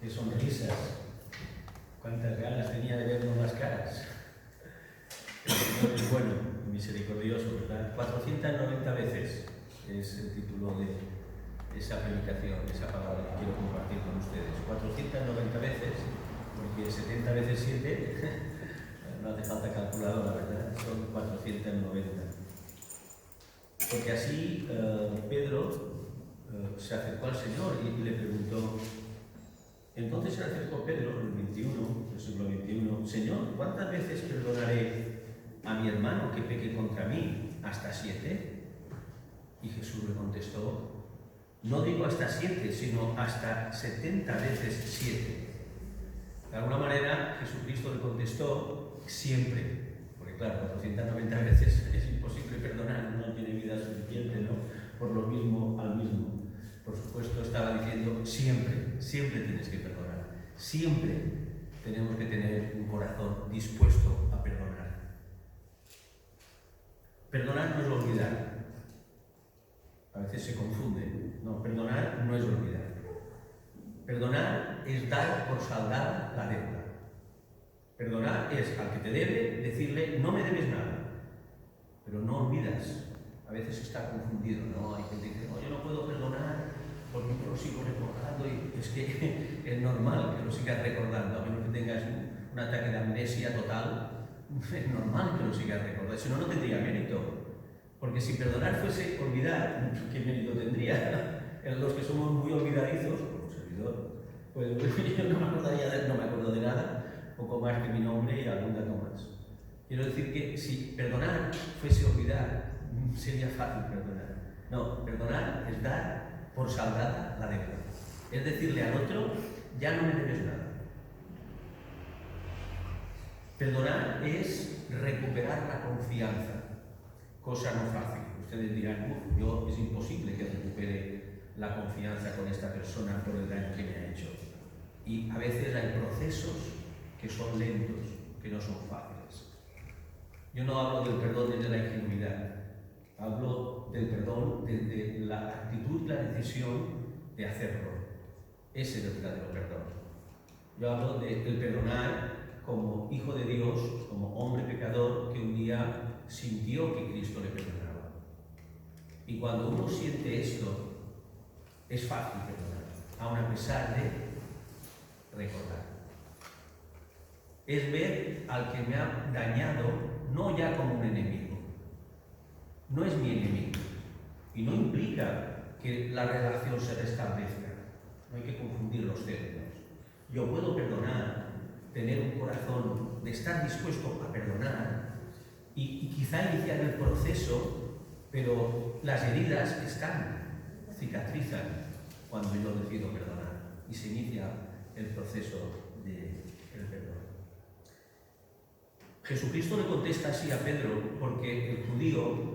qué sonrisas, cuántas ganas tenía de vernos las caras. El Señor es bueno y misericordioso, ¿verdad? 490 veces es el título de esa predicación, esa palabra que quiero compartir con ustedes. 490 veces, porque 70 veces 7, no hace falta calculadora, ¿verdad? Son 490. Porque así Pedro se acercó al Señor y le preguntó. Entonces se acercó Pedro, en el 21, el siglo XXI, Señor, ¿cuántas veces perdonaré a mi hermano que peque contra mí? ¿Hasta 7? Y Jesús le contestó, no digo hasta 7, sino hasta 70 veces 7. De alguna manera, Jesucristo le contestó siempre, porque claro, 490 veces es imposible perdonar, no tiene vida suficiente, ¿no? Por lo mismo al mismo. Por supuesto, estaba diciendo siempre, siempre tienes que perdonar. Siempre tenemos que tener un corazón dispuesto a perdonar. Perdonar no es olvidar. A veces se confunde. No, perdonar no es olvidar. Perdonar es dar por saldada la deuda. Perdonar es al que te debe decirle, no me debes nada, pero no olvidas. A veces está confundido, ¿no? Hay gente que dice, no, yo no puedo perdonar porque yo lo sigo recordando y es que es normal que lo sigas recordando, a menos que tengas un ataque de amnesia total, es normal que lo sigas recordando, si no, no tendría mérito. Porque si perdonar fuese olvidar, ¿qué mérito tendría? En los que somos muy olvidadizos, como servidor, pues yo no me acuerdo de nada, poco más que mi nombre y algún dato más. Quiero decir que si perdonar fuese olvidar, sería fácil perdonar. No, perdonar es dar por saldada la deuda. Es decirle al otro, ya no me debes nada. Perdonar es recuperar la confianza, cosa no fácil. Ustedes dirán, es imposible que recupere la confianza con esta persona por el daño que me ha hecho. Y a veces hay procesos que son lentos, que no son fáciles. Yo no hablo del perdón desde la ingenuidad, hablo del perdón desde la actitud y la decisión de hacerlo. Ese es el verdadero perdón. Yo hablo del perdonar como hijo de Dios, como hombre pecador que un día sintió que Cristo le perdonaba. Y cuando uno siente esto, es fácil perdonar, aun a pesar de recordar. Es ver al que me ha dañado no ya como un enemigo. No es mi enemigo. Y no implica que la relación se restablezca. No hay que confundir los términos. Yo puedo perdonar, tener un corazón de estar dispuesto a perdonar y quizá iniciar el proceso, pero las heridas cicatrizan cuando yo decido perdonar y se inicia el proceso del perdón. Jesucristo le contesta así a Pedro porque el judío,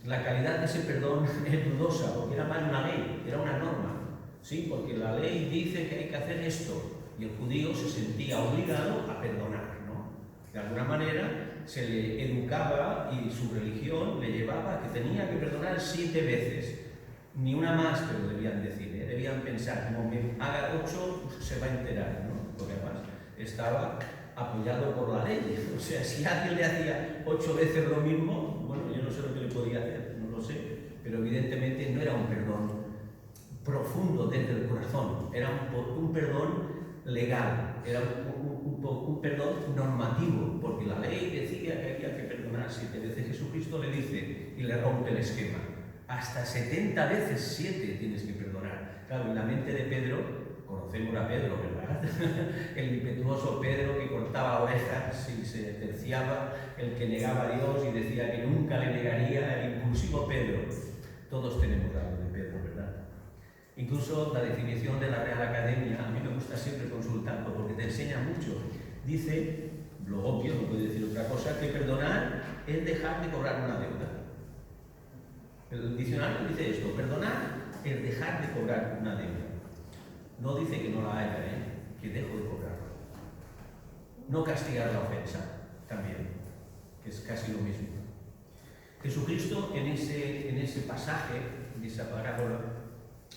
la calidad de ese perdón es dudosa, porque era más una ley, era una norma. Sí, porque la ley dice que hay que hacer esto y el judío se sentía obligado a perdonar, ¿no? De alguna manera se le educaba y su religión le llevaba a que tenía que perdonar 7 veces. Ni una más, pero debían decir, ¿eh? Debían pensar, como me haga 8, se va a enterar, ¿no? Porque además estaba apoyado por la ley. O sea, si alguien le hacía 8 veces lo mismo, bueno, yo no sé lo que le podía hacer, no lo sé, pero evidentemente no era un perdón profundo desde el corazón, era un perdón legal, era un perdón normativo, porque la ley decía que había que perdonar 7 veces. Jesucristo le dice y le rompe el esquema, hasta 70 veces 7 tienes que perdonar. Claro, en la mente de Pedro, conocemos a Pedro, ¿verdad? El impetuoso Pedro que cortaba orejas y se terciaba, el que negaba a Dios y decía que nunca le negaría, el impulsivo Pedro. Todos tenemos algo de Pedro, ¿verdad? Incluso la definición de la Real Academia, a mí me gusta siempre consultarlo porque te enseña mucho. Dice, lo obvio, no puede decir otra cosa, que perdonar es dejar de cobrar una deuda. El diccionario dice esto, perdonar es dejar de cobrar una deuda. No dice que no la haya, que dejo de cobrarla. No castigar la ofensa, también, que es casi lo mismo. Jesucristo en ese pasaje, en esa parábola,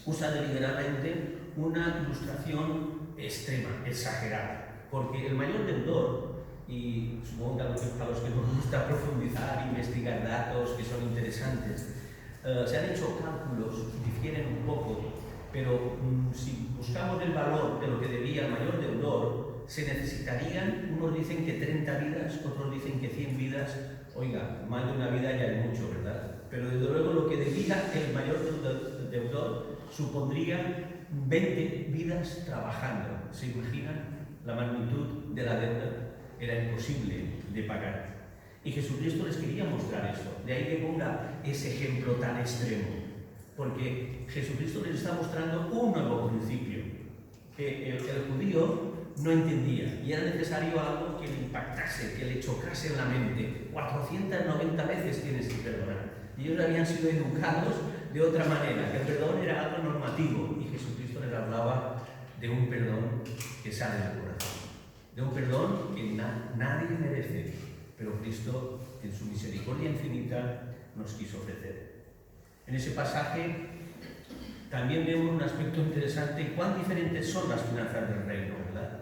usa deliberadamente una ilustración extrema, exagerada, porque el mayor deudor, y supongo que a los que nos gusta profundizar, investigar datos que son interesantes, se han hecho cálculos, difieren un poco, pero si buscamos el valor de lo que debía el mayor deudor, se necesitarían, unos dicen que 30 vidas, otros dicen que 100 vidas. Oiga, más de una vida ya es mucho, ¿verdad? Pero desde luego lo que debía el mayor deudor supondría 20 vidas trabajando. ¿Se imaginan la magnitud de la deuda? Era imposible de pagar. Y Jesucristo les quería mostrar esto. De ahí que ponga ese ejemplo tan extremo. Porque Jesucristo les está mostrando un nuevo principio que el judío no entendía, y era necesario algo que le impactase, que le chocase en la mente. 490 veces tienes que perdonar. Y ellos habían sido educados de otra manera, que el perdón era algo normativo, y Jesucristo les hablaba de un perdón que sale del corazón, de un perdón que nadie merece, pero Cristo, en su misericordia infinita, nos quiso ofrecer. En ese pasaje también vemos un aspecto interesante: cuán diferentes son las finanzas del reino, ¿verdad?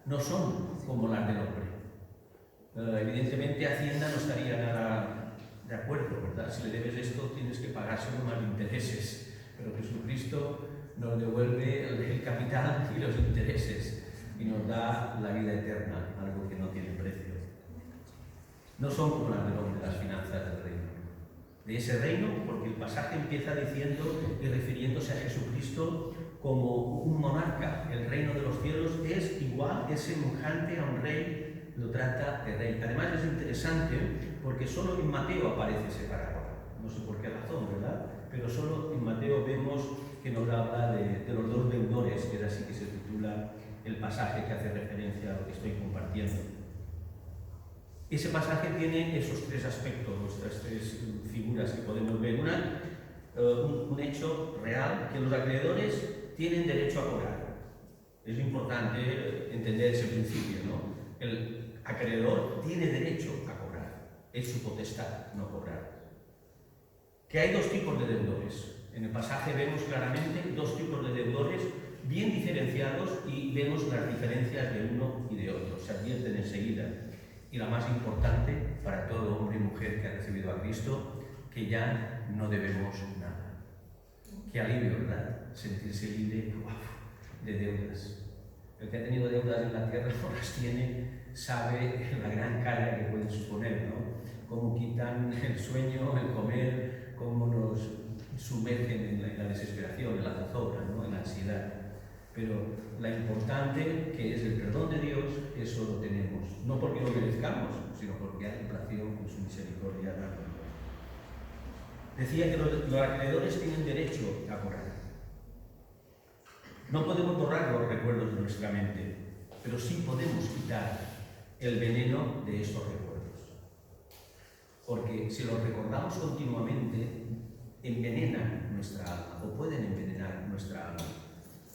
No son como las del hombre. Evidentemente Hacienda no estaría nada de acuerdo, ¿verdad? Si le debes esto, tienes que pagárselo más intereses. Pero Jesucristo nos devuelve el capital y los intereses y nos da la vida eterna, algo que no tiene precio. No son como las del hombre, las finanzas del reino. De ese reino, porque el pasaje empieza diciendo y refiriéndose a Jesucristo como un monarca. El reino de los cielos es igual, es semejante a un rey, lo trata de rey. Además es interesante porque solo en Mateo aparece ese parábola. No sé por qué razón, ¿verdad? Pero solo en Mateo vemos que nos habla de los dos deudores, que es así que se titula el pasaje que hace referencia a lo que estoy compartiendo. Ese pasaje tiene esos tres aspectos, nuestras tres figuras que podemos ver. Un hecho real, que los acreedores tienen derecho a cobrar. Es importante entender ese principio, ¿no? El acreedor tiene derecho a cobrar, es su potestad no cobrar. Que hay dos tipos de deudores. En el pasaje vemos claramente dos tipos de deudores bien diferenciados, y vemos las diferencias de uno y de otro. Se advierten enseguida. Y la más importante para todo hombre y mujer que ha recibido a Cristo, que ya no debemos nada. Qué alivio, ¿verdad? Sentirse libre de deudas. El que ha tenido deudas en la tierra no las tiene, sabe la gran carga que pueden suponer, ¿no? Cómo quitan el sueño, el comer, cómo nos sumergen en la desesperación, en la zozobra, ¿no? En la ansiedad. Pero la importante, que es el perdón de Dios, eso lo tenemos. No porque lo merezcamos, sino porque hay plación en su misericordia. Decía que los acreedores tienen derecho a cobrar. No podemos borrar los recuerdos de nuestra mente, pero sí podemos quitar el veneno de esos recuerdos. Porque si los recordamos continuamente, envenenan nuestra alma, o pueden envenenar nuestra alma.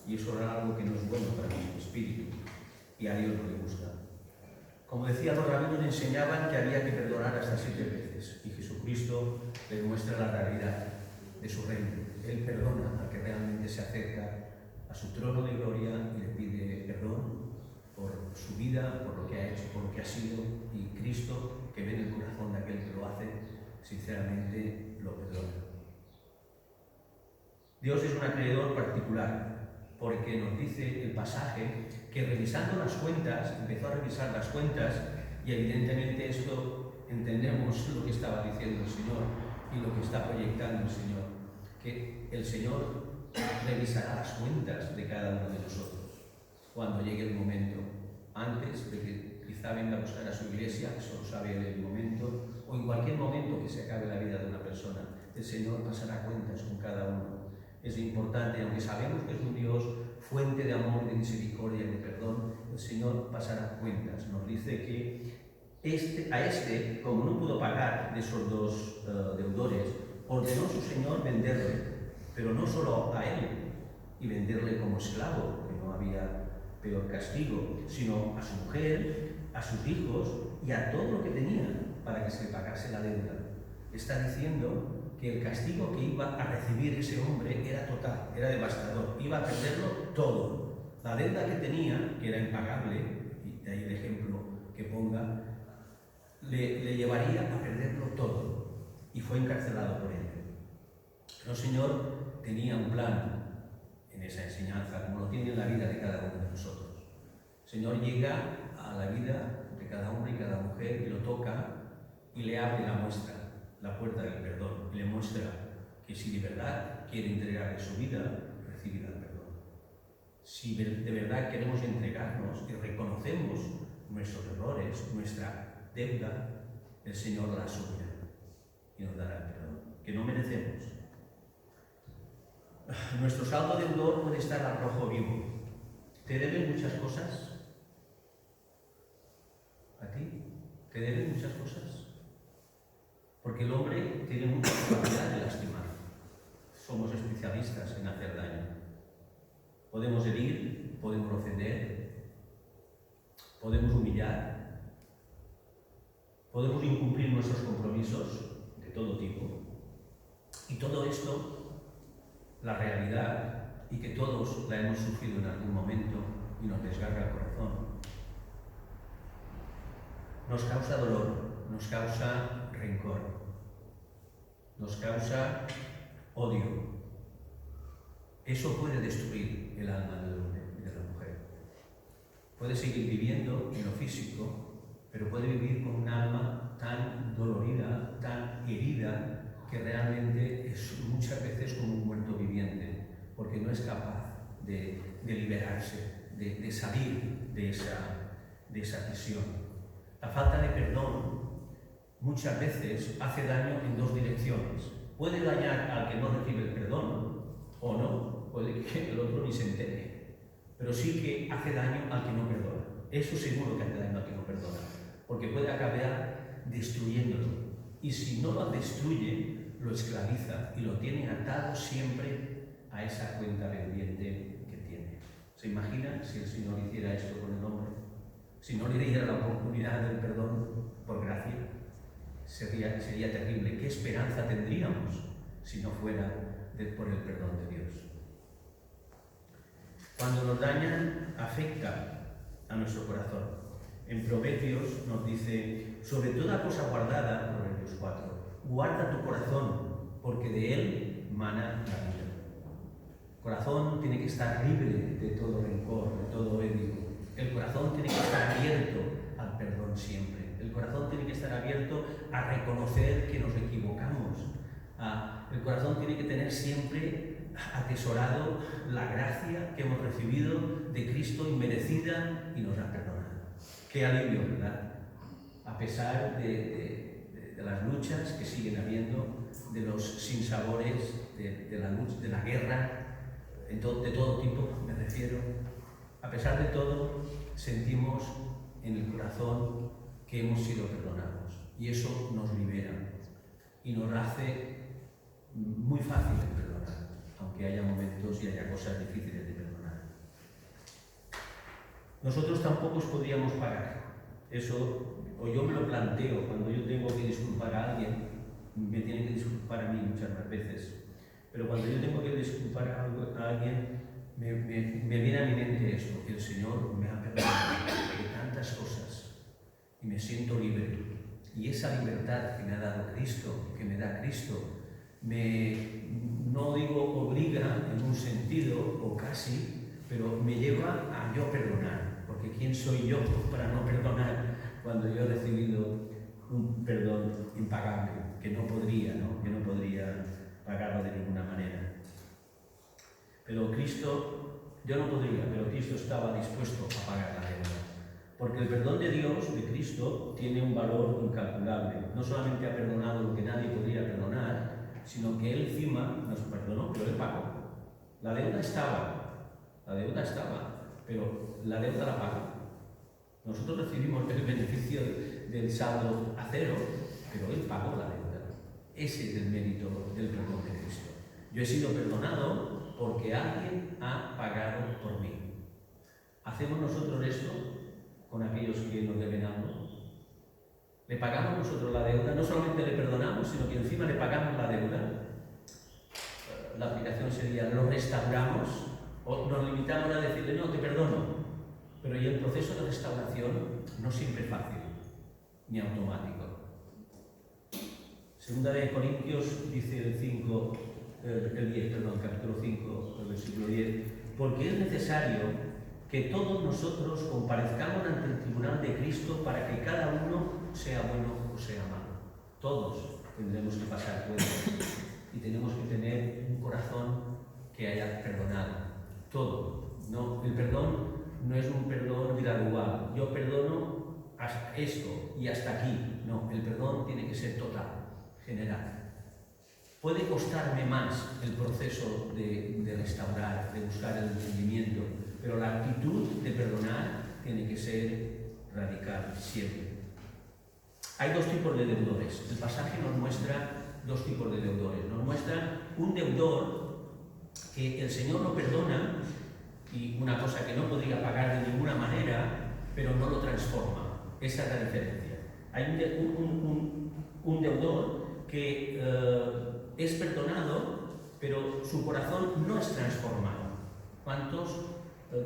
Y eso era algo que no es bueno para nuestro espíritu, y a Dios no le gusta. Como decía, los rabinos enseñaban que había que perdonar hasta 7 veces, y Jesucristo les muestra la realidad de su reino. Él perdona al que realmente se acerca a su trono de gloria y le pide perdón por su vida, por lo que ha hecho, por lo que ha sido, y Cristo, que ve en el corazón de aquel que lo hace, sinceramente lo perdona. Dios es un acreedor particular, porque nos dice el pasaje que revisando las cuentas, empezó a revisar las cuentas, y evidentemente esto entendemos lo que estaba diciendo el Señor y lo que está proyectando el Señor, que el Señor revisará las cuentas de cada uno de nosotros cuando llegue el momento, antes de que quizá venga a buscar a su iglesia, que solo sabe el momento, o en cualquier momento que se acabe la vida de una persona. El Señor pasará cuentas con cada uno. Es importante, aunque sabemos que es un Dios fuente de amor, de misericordia y de perdón, el Señor pasará cuentas. Nos dice que como no pudo pagar de esos dos deudores, ordenó su Señor venderle, pero no solo a él, y venderle como esclavo, que no había peor castigo, sino a su mujer, a sus hijos y a todo lo que tenía para que se le pagase la deuda. Está diciendo que el castigo que iba a recibir ese hombre era total, era devastador, iba a perderlo todo. La deuda que tenía, que era impagable, y de ahí el ejemplo que ponga, le llevaría a perderlo todo, y fue encarcelado por él. Pero el Señor tenía un plan en esa enseñanza, como lo tiene en la vida de cada uno de nosotros. El Señor llega a la vida de cada hombre y cada mujer y lo toca y le abre la puerta del perdón, y le muestra que si de verdad quiere entregarle su vida, recibirá el perdón. Si de verdad queremos entregarnos y reconocemos nuestros errores, nuestra deuda, el Señor la asumirá y nos dará el perdón, que no merecemos. Nuestro saldo deudor puede estar al rojo vivo. ¿Te deben muchas cosas? ¿A ti? ¿Te deben muchas cosas? Porque el hombre tiene mucha capacidad de lastimar. Somos especialistas en hacer daño. Podemos herir, podemos ofender, podemos humillar, podemos incumplir nuestros compromisos de todo tipo. Y todo esto, la realidad, y que todos la hemos sufrido en algún momento y nos desgarra el corazón, nos causa dolor, nos causa rencor, nos causa odio. Eso puede destruir el alma del hombre y de la mujer. Puede seguir viviendo en lo físico, pero puede vivir con un alma tan dolorida, tan herida, que realmente es muchas veces como un muerto viviente, porque no es capaz de liberarse, de salir de esa prisión. La falta de perdón muchas veces hace daño en dos direcciones. Puede dañar al que no recibe el perdón, o no, puede que el otro ni se entere, pero sí que hace daño al que no perdona. Eso seguro que hace daño al que no perdona, porque puede acabar destruyéndolo. Y si no lo destruye, lo esclaviza y lo tiene atado siempre a esa cuenta pendiente que tiene. ¿Se imagina si el Señor hiciera esto con el hombre? Si no le diera la oportunidad del perdón por gracia, sería terrible. ¿Qué esperanza tendríamos si no fuera por el perdón de Dios? Cuando nos dañan, afecta a nuestro corazón. En Proverbios nos dice: sobre toda cosa guardada, Proverbios 4, guarda tu corazón, porque de él mana la vida. El corazón tiene que estar libre de todo rencor, de todo odio. El corazón tiene que estar abierto al perdón siempre. El corazón tiene que estar abierto a reconocer que nos equivocamos. El corazón tiene que tener siempre atesorado la gracia que hemos recibido de Cristo inmerecida y nos ha perdonado. Qué alivio, ¿verdad? A pesar de las luchas que siguen habiendo, de los sinsabores, de la lucha, de la guerra, de todo tipo, me refiero. A pesar de todo, sentimos en el corazón que hemos sido perdonados, y eso nos libera y nos hace muy fácil de perdonar, aunque haya momentos y haya cosas difíciles de perdonar. Nosotros tampoco podríamos pagar eso, o yo me lo planteo cuando yo tengo que disculpar a alguien. Me tienen que disculpar a mí muchas más veces, pero cuando yo tengo que disculpar a alguien, me viene a mi mente esto, que el Señor me ha perdonado de tantas cosas y me siento libre. Y esa libertad que me ha dado Cristo, que me da Cristo, no digo obliga en un sentido, o casi, pero me lleva a yo perdonar. Porque ¿quién soy yo para no perdonar cuando yo he recibido un perdón impagable que no podría pagarlo de ninguna manera? Pero Cristo, yo no podría, pero Cristo estaba dispuesto a pagar la deuda. Porque el perdón de Dios, de Cristo, tiene un valor incalculable. No solamente ha perdonado lo que nadie podría perdonar, sino que Él encima nos perdonó, pero Él pagó. La deuda estaba, pero la deuda la pagó. Nosotros recibimos el beneficio del saldo a cero, pero Él pagó la deuda. Ese es el mérito del perdón de Cristo. Yo he sido perdonado porque alguien ha pagado por mí. ¿Hacemos nosotros esto con aquellos que nos deben algo? Le pagamos nosotros la deuda, no solamente le perdonamos, sino que encima le pagamos la deuda. La aplicación sería, lo restauramos o nos limitamos a decirle, no, te perdono. Pero y el proceso de restauración no siempre es fácil, ni automático. Segunda de Corintios dice el 10, capítulo 5, el versículo 10, porque es necesario que todos nosotros comparezcamos ante el tribunal de Cristo para que cada uno sea bueno o sea malo. Todos tendremos que pasar cuentas y tenemos que tener un corazón que haya perdonado. Todo. No, el perdón no es un perdón gradual. Yo perdono hasta esto y hasta aquí. No, el perdón tiene que ser total, general. Puede costarme más el proceso de restaurar, de buscar el entendimiento, pero la actitud de perdonar tiene que ser radical siempre. Hay dos tipos de deudores. El pasaje nos muestra dos tipos de deudores. Nos muestra un deudor que el Señor lo perdona y una cosa que no podría pagar de ninguna manera, pero no lo transforma. Esa es la diferencia. Hay un deudor que es perdonado, pero su corazón no es transformado. ¿Cuántos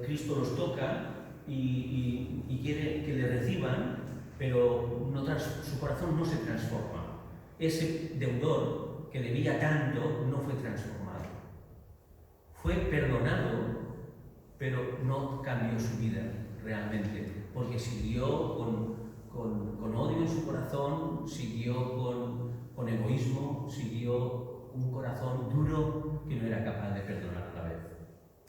Cristo los toca y quiere que le reciban, pero su corazón no se transforma? Ese deudor que debía tanto no fue transformado. Fue perdonado, pero no cambió su vida realmente, porque siguió con odio en su corazón, siguió con egoísmo, siguió un corazón duro que no era capaz de perdonar a la vez.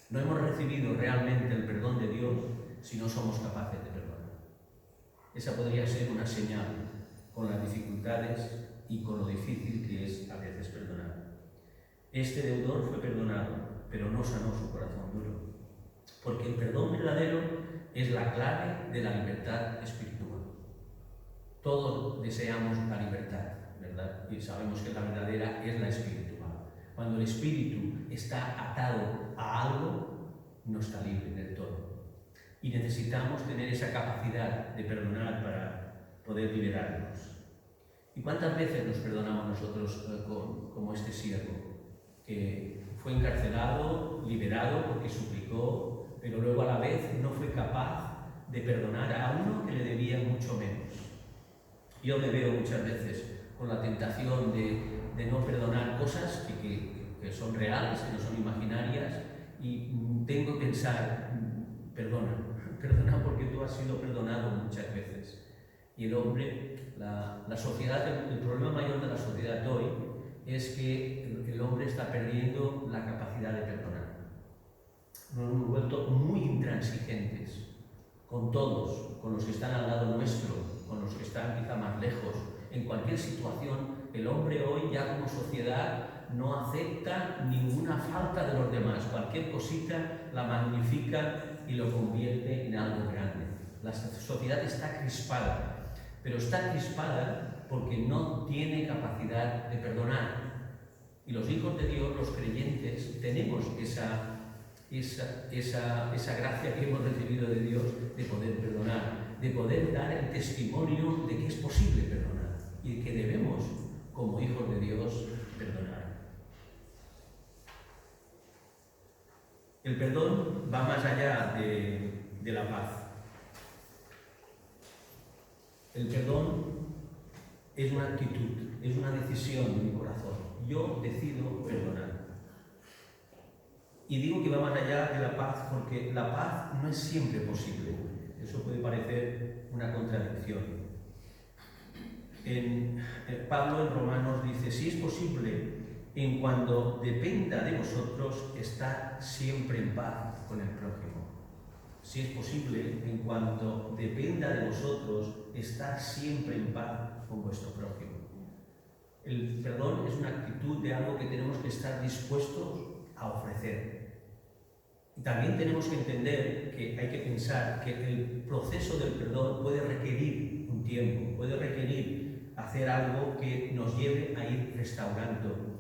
No hemos recibido realmente el perdón de Dios si no somos capaces de perdonar. Esa podría ser una señal con las dificultades y con lo difícil que es a veces perdonar. Este deudor fue perdonado, pero no sanó su corazón duro, porque el perdón verdadero es la clave de la libertad espiritual. Todos deseamos la libertad, ¿verdad? Y sabemos que la verdadera es la espiritual. Cuando el espíritu está atado a algo, no está libre del todo. Y necesitamos tener esa capacidad de perdonar para poder liberarnos. ¿Y cuántas veces nos perdonamos nosotros como este siervo, que fue encarcelado, liberado porque suplicó, pero luego a la vez no fue capaz de perdonar a uno que le debía mucho menos? Yo me veo muchas veces con la tentación de no perdonar cosas que son reales, que no son imaginarias, y tengo que pensar, perdona porque tú has sido perdonado muchas veces. Y el hombre, la sociedad, el problema mayor de la sociedad de hoy es que el hombre está perdiendo la capacidad de perdonar. Nos hemos vuelto muy intransigentes con todos, con los que están al lado nuestro, con los que están quizá más lejos. En cualquier situación, el hombre hoy ya como sociedad no acepta ninguna falta de los demás. Cualquier cosita la magnifica y lo convierte en algo grande. La sociedad está crispada, pero está crispada porque no tiene capacidad de perdonar. Y los hijos de Dios, los creyentes, tenemos esa gracia que hemos recibido de Dios de poder perdonar, de poder dar el testimonio de que es posible perdonar y de que debemos, como hijos de Dios, perdonar. El perdón va más allá de la paz. El perdón es una actitud, es una decisión de mi corazón. Yo decido perdonar. Y digo que va más allá de la paz porque la paz no es siempre posible. Eso puede parecer una contradicción. Pablo en Romanos dice, si es posible, en cuanto dependa de vosotros, estar siempre en paz con el prójimo. Si es posible, en cuanto dependa de vosotros, estar siempre en paz con vuestro prójimo. El perdón es una actitud de algo que tenemos que estar dispuestos a ofrecer. Y también tenemos que entender que hay que pensar que el proceso del perdón puede requerir un tiempo, puede requerir hacer algo que nos lleve a ir restaurando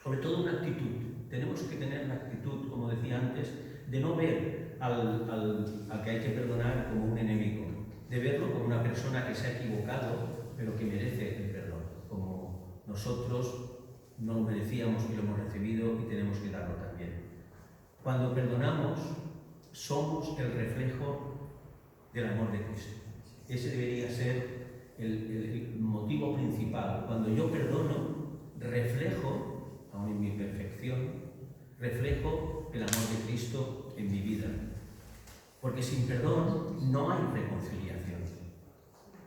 sobre todo una actitud. Tenemos que tener la actitud, como decía antes, de no ver al que hay que perdonar como un enemigo, de verlo como una persona que se ha equivocado, pero que merece el perdón, como nosotros no lo merecíamos y lo hemos recibido y tenemos que darlo también. Cuando perdonamos, somos el reflejo del amor de Cristo. Ese debería ser el motivo principal. Cuando yo perdono, reflejo, aun en mi perfección, reflejo el amor de Cristo en mi vida. Porque sin perdón no hay reconciliación.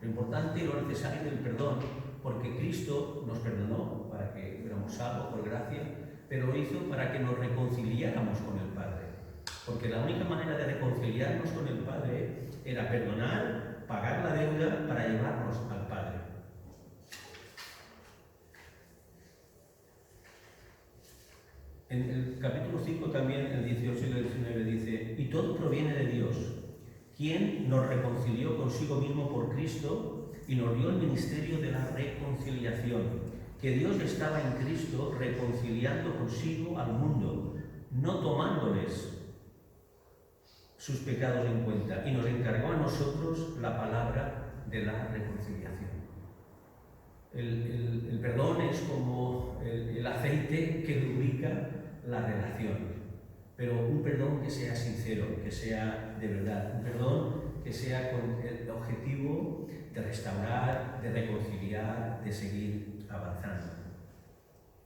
Lo importante y lo necesario del perdón, porque Cristo nos perdonó para que fuéramos salvos por gracia, pero lo hizo para que nos reconciliáramos con el Padre. Porque la única manera de reconciliarnos con el Padre era perdonar, pagar la deuda para llevarnos al Padre. En el capítulo 5 también, el 18 y el 19 dice: y todo proviene de Dios, quien nos reconcilió consigo mismo por Cristo y nos dio el ministerio de la reconciliación, que Dios estaba en Cristo reconciliando consigo al mundo, no tomándoles sus pecados en cuenta, y nos encargó a nosotros la palabra de la reconciliación. El perdón es como el aceite que lubrica la relación, pero un perdón que sea sincero, que sea de verdad, un perdón que sea con el objetivo de restaurar, de reconciliar, de seguir avanzando.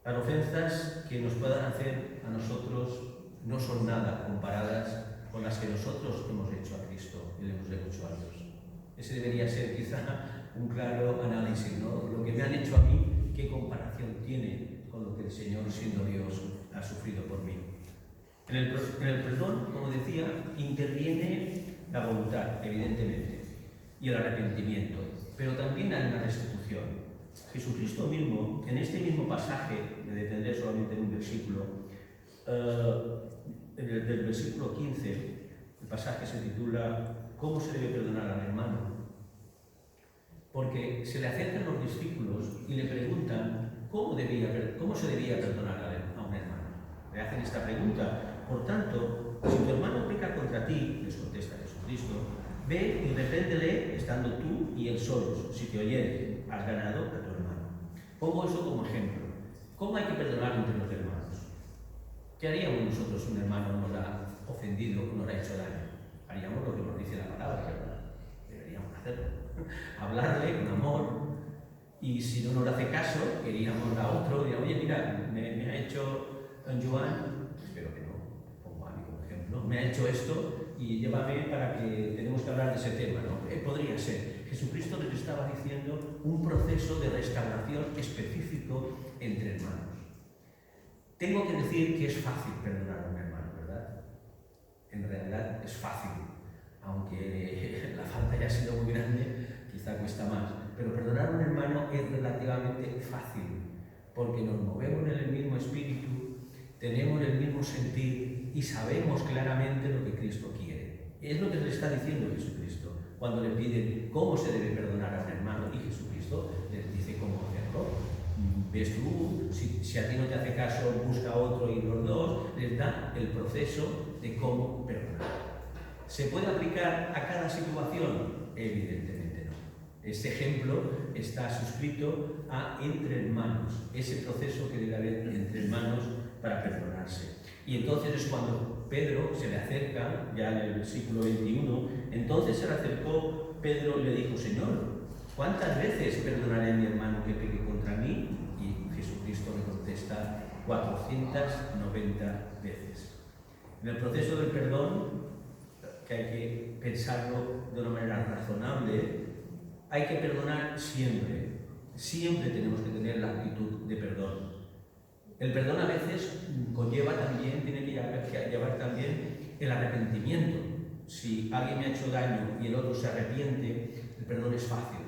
Las ofensas que nos puedan hacer a nosotros no son nada comparadas con las que nosotros hemos hecho a Cristo y le hemos hecho a Dios. Ese debería ser quizá un claro análisis, ¿no? Lo que me han hecho a mí, ¿qué comparación tiene con lo que el Señor, siendo Dios, ha sufrido por mí? En el perdón, como decía, interviene la voluntad, evidentemente, y el arrepentimiento, pero también hay una restitución. Jesucristo mismo, en este mismo pasaje, me detendré solamente en un versículo, del versículo 15, el pasaje se titula ¿Cómo se debe perdonar al hermano? Porque se le acercan los discípulos y le preguntan cómo se debía perdonar a un hermano. Le hacen esta pregunta: por tanto, si tu hermano peca contra ti, les contesta Jesucristo, ve y repréndele estando tú y él solos. Si te oyere, has ganado a tu hermano. Pongo eso como ejemplo. ¿Cómo hay que perdonar entre los hermanos? ¿Qué haríamos nosotros si un hermano nos ha ofendido o nos ha hecho daño? Haríamos lo que nos dice la palabra, ¿verdad? Deberíamos hacerlo. Hablarle con amor, y si no nos hace caso, iríamos a otro y diríamos: oye, mira, me ha hecho Joan, espero que no, pongo a mí como ejemplo, me ha hecho esto y llévame para que tenemos que hablar de ese tema, ¿no? Podría ser. Jesucristo les estaba diciendo un proceso de restauración específico entre hermanos. Tengo que decir que es fácil perdonar a un hermano, ¿verdad? En realidad es fácil, aunque la falta haya sido muy grande, quizá cuesta más. Pero perdonar a un hermano es relativamente fácil, porque nos movemos en el mismo espíritu, tenemos el mismo sentir y sabemos claramente lo que Cristo quiere. Es lo que le está diciendo Jesucristo cuando le piden cómo se debe perdonar a un hermano, y Jesucristo les dice cómo hacerlo. Ves tú, si a ti no te hace caso, busca a otro, y los dos les da el proceso de cómo perdonar. ¿Se puede aplicar a cada situación? Evidentemente no. Este ejemplo está suscrito a entre hermanos, ese proceso que debe haber entre hermanos para perdonarse. Y entonces es cuando Pedro se le acerca, ya en el versículo 21, entonces se le acercó Pedro y le dijo: Señor, ¿cuántas veces perdonaré a mi hermano que peque contra mí? Y Jesucristo le contesta: 490 veces. En el proceso del perdón, que hay que pensarlo de una manera razonable, hay que perdonar siempre. Siempre tenemos que tener la actitud de perdón. El perdón a veces conlleva también, tiene que llevar también el arrepentimiento. Si alguien me ha hecho daño y el otro se arrepiente, el perdón es fácil.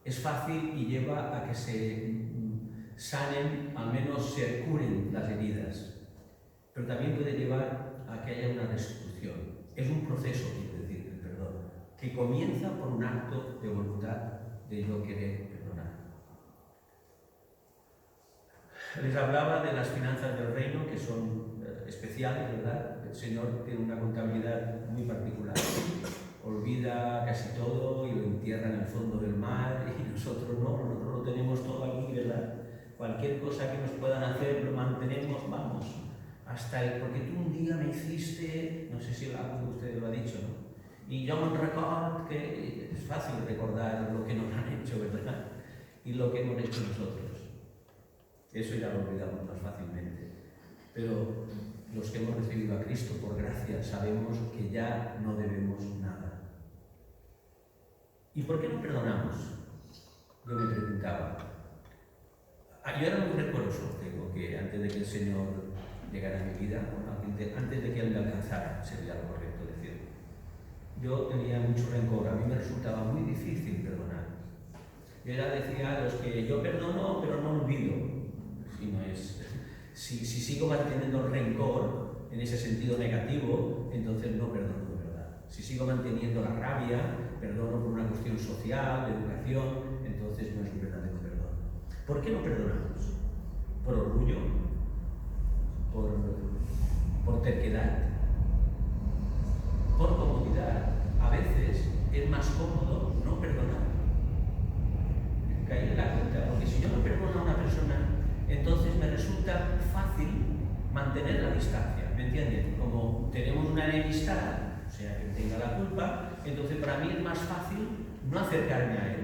Es fácil y lleva a que se sanen, al menos se curen las heridas. Pero también puede llevar a que haya una restitución. Es un proceso, quiero decir, el perdón, que comienza por un acto de voluntad de yo querer perdonar. Les hablaba de las finanzas del reino, que son especiales, ¿verdad? El Señor tiene una contabilidad muy particular. olvida casi todo y lo entierra en el fondo del mar, y nosotros no, nosotros lo tenemos todo aquí, ¿verdad? Cualquier cosa que nos puedan hacer lo mantenemos, vamos, hasta el, porque tú un día me hiciste, no sé si alguno de ustedes lo ha dicho, ¿no? Y yo me recuerdo que es fácil recordar lo que nos han hecho, ¿verdad? Y lo que hemos hecho nosotros. Eso ya lo olvidamos más fácilmente. Pero los que hemos recibido a Cristo por gracia sabemos que ya no debemos nada. ¿Y por qué no perdonamos? Yo me preguntaba. Yo era muy rencoroso, digo, que antes de que el Señor llegara a mi vida, antes de que Él me alcanzara, sería lo correcto decir. Yo tenía mucho rencor, a mí me resultaba muy difícil perdonar. Yo ya decía a los que yo perdono, pero no olvido. Si sigo manteniendo el rencor en ese sentido negativo, entonces no perdono de verdad. Si sigo manteniendo la rabia, perdono por una cuestión social, de educación, entonces no es un verdadero perdón. ¿Por qué no perdonamos? ¿Por orgullo? ¿Por terquedad? ¿Por comodidad? A veces es más cómodo no perdonar. Caí en la cuenta, porque si yo no perdono a una persona, entonces me resulta fácil mantener la distancia, ¿me entienden? Como tenemos una enemistad, o sea, que tenga la culpa, entonces para mí es más fácil no acercarme a él,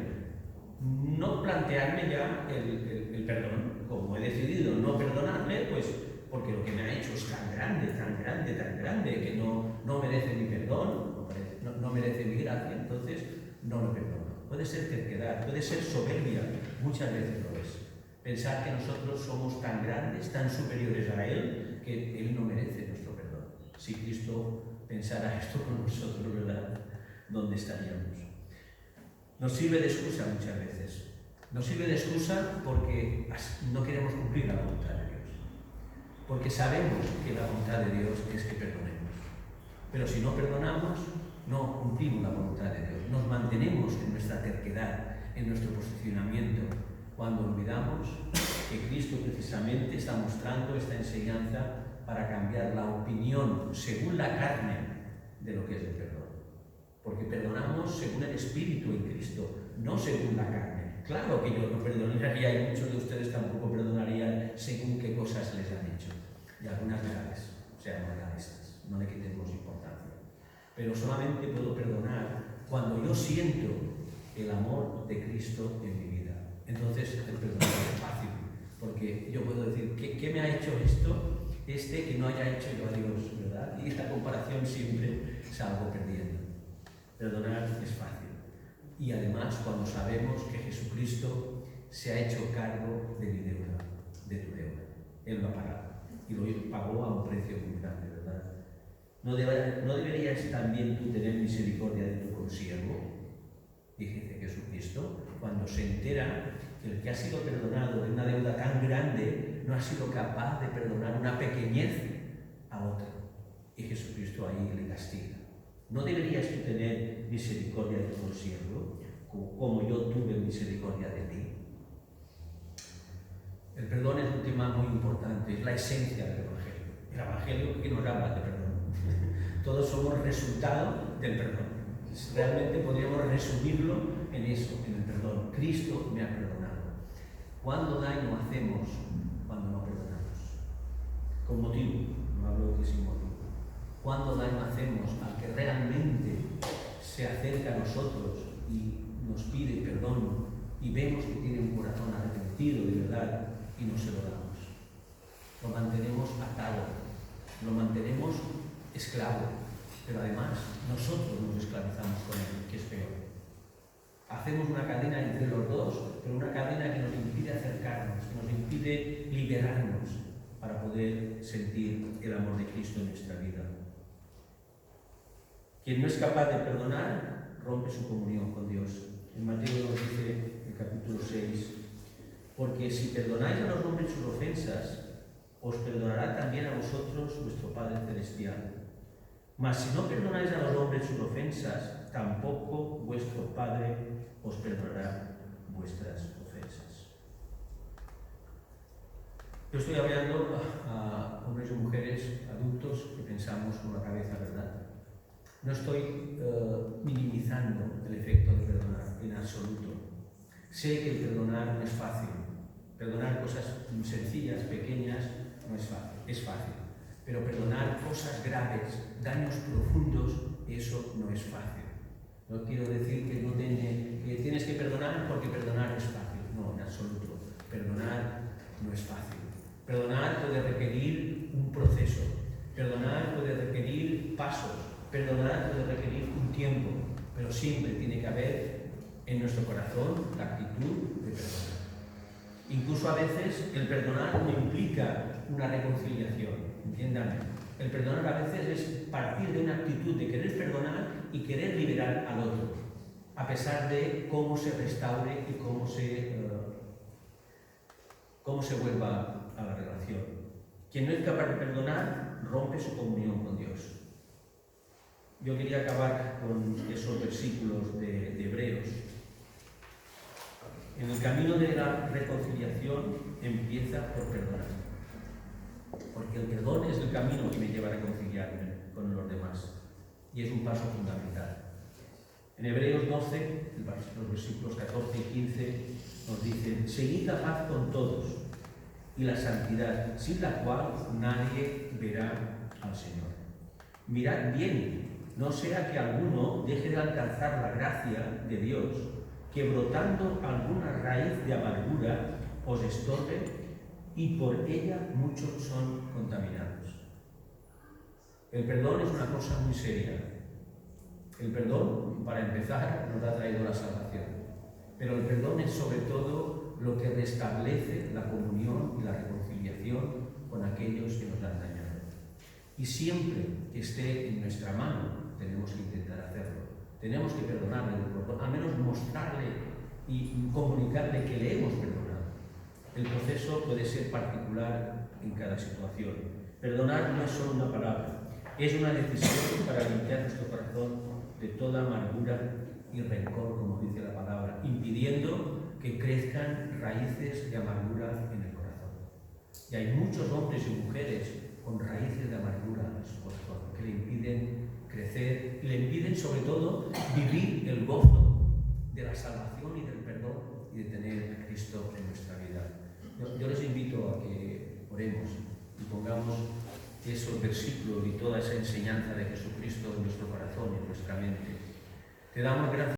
no plantearme ya el perdón. Como he decidido no perdonarle, pues porque lo que me ha hecho es tan grande, que no merece mi perdón, no merece mi gracia, entonces no lo perdono. Puede ser terquedad, puede ser soberbia, muchas veces lo es. Pensar que nosotros somos tan grandes, tan superiores a Él, que Él no merece nuestro perdón. Si Cristo pensara esto con nosotros, ¿verdad? ¿Dónde estaríamos? Nos sirve de excusa muchas veces. Nos sirve de excusa porque no queremos cumplir la voluntad de Dios. Porque sabemos que la voluntad de Dios es que perdonemos. Pero si no perdonamos, no cumplimos la voluntad de Dios. Nos mantenemos en nuestra terquedad, en nuestro posicionamiento, cuando olvidamos que Cristo precisamente está mostrando esta enseñanza para cambiar la opinión según la carne de lo que es el perdón. Porque perdonamos según el Espíritu en Cristo, no según la carne. Claro que yo no perdonaría, y muchos de ustedes tampoco perdonarían según qué cosas les han hecho. Y algunas graves, o sea, no graves, no le quitemos importancia. Pero solamente puedo perdonar cuando yo siento el amor de Cristo en mi vida. Entonces el perdón es fácil, porque yo puedo decir, ¿qué me ha hecho esto? Que no haya hecho yo a Dios, ¿verdad? Y esta comparación siempre salgo perdiendo. Perdonar es fácil. Y además cuando sabemos que Jesucristo se ha hecho cargo de mi deuda, de tu deuda. Él lo ha pagado. Y lo pagó a un precio muy grande, ¿verdad? ¿No deberías también tú tener misericordia de tu consiervo? Dice Jesucristo, cuando se entera que el que ha sido perdonado de una deuda tan grande no ha sido capaz de perdonar una pequeñez a otro. Y Jesucristo ahí le castiga. ¿No deberías tú tener misericordia de tu consiervo, como yo tuve misericordia de ti? El perdón es un tema muy importante, es la esencia del Evangelio. El Evangelio que nos habla de perdón. Todos somos resultado del perdón. Realmente podríamos resumirlo en eso, en el perdón. Cristo me ha perdonado. ¿Cuándo daño hacemos cuando no perdonamos? Con motivo, no hablo de sin motivo. ¿Cuándo daño hacemos al que realmente se acerca a nosotros y nos pide perdón y vemos que tiene un corazón arrepentido de verdad y no se lo damos? Lo mantenemos atado, lo mantenemos esclavo, pero además nosotros nos esclavizamos con él, que es peor. Hacemos una cadena entre los dos, pero una cadena que nos impide acercarnos, que nos impide liberarnos para poder sentir el amor de Cristo en nuestra vida. Quien no es capaz de perdonar, rompe su comunión con Dios. En Mateo nos dice, el capítulo 6, porque si perdonáis a los hombres sus ofensas, os perdonará también a vosotros vuestro Padre Celestial. Mas si no perdonáis a los hombres sus ofensas, tampoco vuestro Padre os perdonará vuestras ofensas. Yo estoy hablando a hombres y mujeres adultos que pensamos con la cabeza, ¿verdad? No estoy minimizando el efecto de perdonar en absoluto. Sé que el perdonar no es fácil. Perdonar cosas sencillas, pequeñas, no es fácil. Es fácil. Pero perdonar cosas graves, daños profundos, eso no es fácil. No quiero decir que tienes que perdonar porque perdonar es fácil. No, en absoluto. Perdonar no es fácil. Perdonar puede requerir un proceso. Perdonar puede requerir pasos. Perdonar puede requerir un tiempo. Pero siempre tiene que haber en nuestro corazón la actitud de perdonar. Incluso a veces el perdonar no implica una reconciliación. Entiéndame. El perdonar a veces es partir de una actitud de querer perdonar y querer liberar al otro, a pesar de cómo se restaure y cómo se vuelva a la relación. Quien no es capaz de perdonar rompe su comunión con Dios. Yo quería acabar con esos versículos de Hebreos. En el camino de la reconciliación empieza por perdonar. Porque el perdón es el camino que me lleva a reconciliarme con los demás. Y es un paso fundamental. En Hebreos 12, los versículos 14 y 15, nos dicen: seguid la paz con todos y la santidad, sin la cual nadie verá al Señor. Mirad bien, no sea que alguno deje de alcanzar la gracia de Dios, que brotando alguna raíz de amargura os estorbe y por ella muchos son contaminados. El perdón es una cosa muy seria. El perdón, para empezar, nos ha traído la salvación. Pero el perdón es sobre todo lo que restablece la comunión y la reconciliación con aquellos que nos han dañado. Y siempre que esté en nuestra mano, tenemos que intentar hacerlo. Tenemos que perdonarle, al menos mostrarle y comunicarle que le hemos perdonado. El proceso puede ser particular en cada situación. Perdonar no es solo una palabra, es una decisión para limpiar nuestro corazón de toda amargura y rencor, como dice la palabra, impidiendo que crezcan raíces de amargura en el corazón. Y hay muchos hombres y mujeres con raíces de amargura en su corazón que le impiden crecer y le impiden sobre todo vivir el gozo de la salvación y del perdón y de tener a Cristo en nuestra vida. Yo les invito a que oremos y pongamos esos versículos y toda esa enseñanza de Jesucristo en nuestro corazón y en nuestra mente. Te damos gracias.